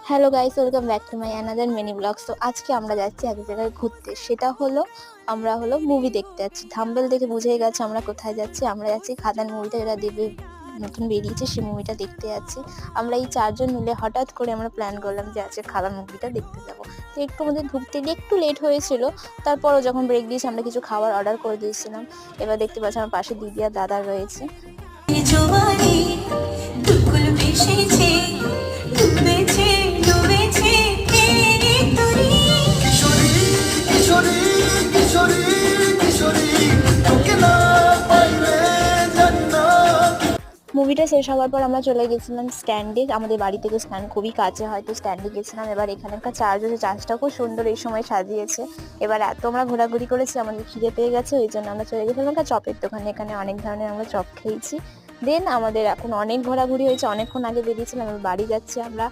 Hello guys, welcome back to my another mini blogs. তো আজকে আমরা যাচ্ছি এক জায়গায় ঘুরতে। সেটা হলো আমরা মুভি দেখতে যাচ্ছি। থাম্বনেল দেখে বুঝেই গেছে আমরা কোথায় যাচ্ছি। আমরা যাচ্ছি খাদান মুভিটা, যেটা দেবে নতুন বেরিয়েছে, সেই মুভিটা দেখতে যাচ্ছি। আমরা এই 4 জন মিলে হঠাৎ করে আমরা প্ল্যান করলাম যে আজকে খাদান মুভিটা দেখতে যাব। তো একটু আমাদের ঢুকতে গিয়ে একটু লেট হয়েছিল। তারপরও যখন ব্রেক দিয়েছি আমরা কিছু খাবার অর্ডার করে দিয়েছিলাম। এবার দেখতে পাচ্ছি আমার পাশে দিদি আর দাদা রয়েছে। মুভিটা শেষ হওয়ার পর আমরা চলে গেছিলাম স্ট্যান্ডে। আমাদের বাড়ি থেকে স্ট্যান্ড খুবই কাছে, হয়তো স্ট্যান্ডে গেছিলাম। এবার এখানকার চার্চ আছে, চার্চটা খুব সুন্দর এই সময় সাজিয়েছে। এবার এত আমরা ঘোরাঘুরি করেছি, আমাদের খিদে পেয়ে গেছে, ওই জন্য আমরা চলে গেছিলাম একটা চপের দোকানে। এখানে অনেক ধরনের আমরা চপ খেয়েছি। দেন আমাদের এখন অনেক ঘোরাঘুরি হয়েছে, অনেকক্ষণ আগে বেরিয়েছিলাম, বাড়ি যাচ্ছি আমরা।